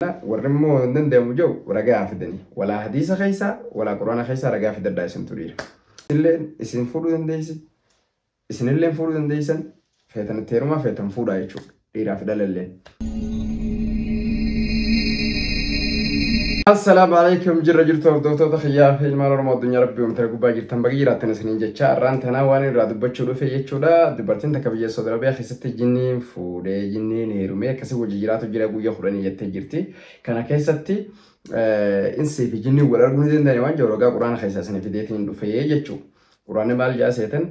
ورمو ندم جو ورجع في الدنيا ولا حديث خيسا ولا قرآن خيسا رجع في الدنيا سنتورير اللي اسم فلو دنديس اسم اللي فلو دنديسن فيتن التيرما فيتن فلو أيشوك إيرا في دلالين. السلام عليكم جرجل توردوتو تخيا في المال رمضان يا ربي ومترقوا باجر تنبغيرا تنسنين جتشا ران تناواني راد بتشلو في يتشودا دبرتين تكبير صدر بيا خست جنين فودي جنين هيرومي كسب وجيرات وجيرابو يخرني يتجرتي كان كيستي إنسي في جنين ولا رجل دين وان جورجا قرآن خيساسني في ديتين في يتشو قرآن مال جاسيتن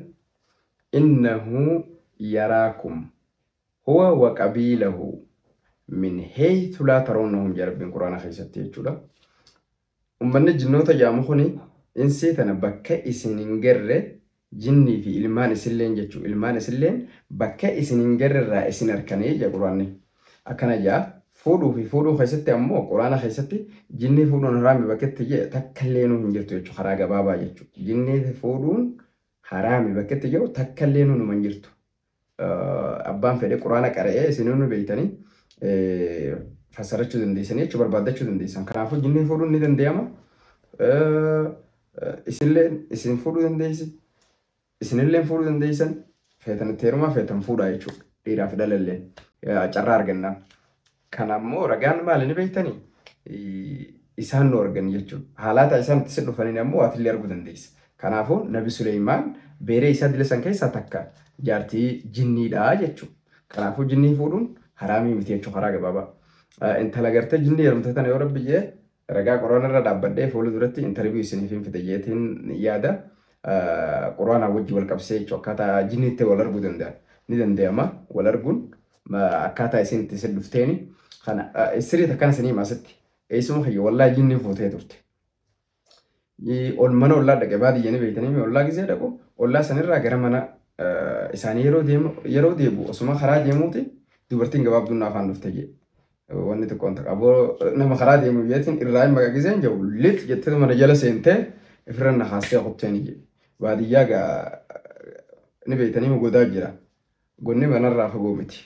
إنه يراكم هو وقبيله من حيث لا ترونهم جرب قرآن خيستي يتشودا أمنا جنوتا جامخوني إنسي تنبكى إسنينجر جني في إلمان سلين جتشو إلمان سلين بكى إسنينجر رئيسين أركاني جا قرآني أكنا جا فودو في فودو خيستي أمو قرآن خيستي جني فودو نرامي بكت جي تكلينو هنجرتو يتشو خراغ بابا جتشو جني فودو حرامي بكت جو تكلينو نمانجرتو أبان فدي قرآن كاريه إسنينو بيتاني فسرچو دنديسن يچ بربادچو دنديسن كنافو جنين فودو ني دندياما اسن فودو دنديسن اسنلين فودو دنديسن فيتن تيرما فيتن فودا يچو ديرا فدللين چرار گنا كنامو رغان مالني بيتني إسان نورغن يچو حالات إسان تسدو فنين امو اتلي ارغو دنديس كنافو نبي سليمان بيري إسا دلسن كيسا تكا جارتي جني دا يچو كنافو جنين فودون حرامي متي يچو خراغ بابا انت لغرت جني يرمتتن يا رب جي رغا قرآن را دابدي فول درتي انترفيو سنفين في تجيتين يادا قرآن وجه والقبسي چوكاتا جني تي ولرغو دندا ندنديما ولرغون ما اكاتا اسين تسدفتيني خنا اسري تكن سني ما ستي اسمو خي والله جني فوتي تورتي ي اول منو الله دغ بادي جني بيتني والله غزي دغو والله سنرا غرمنا اساني يرو ديبو اسما خرا ديموتي dubartiin gabaabduun afaan dhuftee wanni tokko on taqaboo nama karaa deemu biyyatiin irraa maga gizeen jiru lit jettee mana jala seentee ifran haasee qopteeni baadiyyaa ga ni beeytanii godaa jira gonni banarraa fagoo miti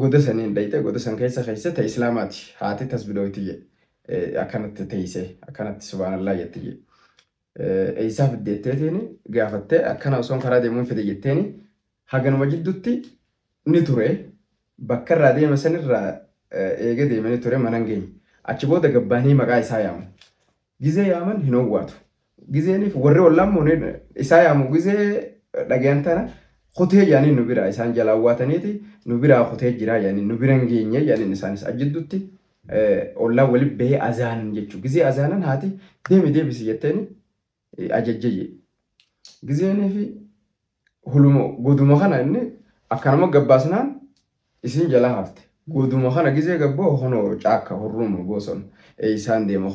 goda saniin dhayte goda san keessa ta islaamaati haati tasbidooti akkanatti teeyse akkanatti subhanallah jetti eeysaaf deetteetini gaafattee akkana osoon karaa deemuun fide jetteeni haganuma jiddutti ni ture bakka irraa deema sanirraa eega deemanii ture manan geenye achi booda gabbaanii maqaa isaa yaamu gizee yaaman hin owwaatu gizeeniif warri ollammoo isaa yaamu gizee dhageen tana hotee yaaniin nu biraa isaan jala awwaataniiti nu biraa hotee jiraa yaaniin nu biran geenye yaaniin isaanis ajjiddutti ollaan waliin bahee azaanan jechuu gizee azaanan haati deebisi jetteeni ajajjayye gizeeniif hulumo goduma kana inni akkanuma gabbaasnaan isin jala hafte goduma kana gizee gabboo hono caakka horrumu boson isaan deema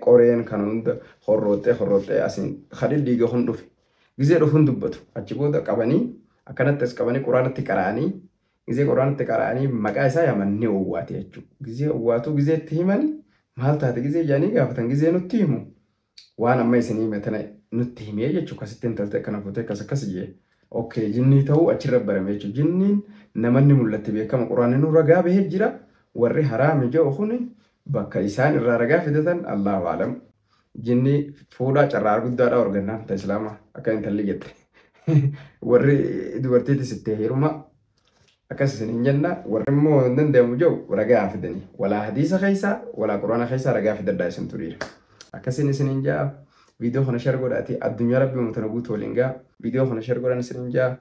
qoreen kan hunda horroote asin khadil diiga hun dhufe gizee dhufun dubbatu achi booda qabanii akkanatti as qabanii quraanatti qara'anii gizee quraanatti qara'anii maqaa isaa yamanni owwaate jechuu gizee owwaatu gizeetti himani maal taate gizee jaanii gaafatan gizee nutti himu waan amma isinii metana nutti himee jechuu kasittiin talte kana futee akkas jee okay jinni ta'u achirra barame jechuudha jinniin namanni mul'atti beekama quraanni nu ragaa bahee jira warri haraami jiru kuni bakka isaan irraa ragaa fidatan Allahu aalam jinni fuudhaa carraa guddaadha organnaan ta islaama akka intalli jette warri dubartiitti sittee heeruma akkas isin jenna warri immoo dandeemu jiru ragaa fidanii wala hadiisa keessa wala quraana keessa ragaa fidaddaa isin turiira akkasin isin jaa فيديو خنا شير قرأتي الدنيا ربي متنبوت ولينجا فيديو خنا شير قرأنا سرنجا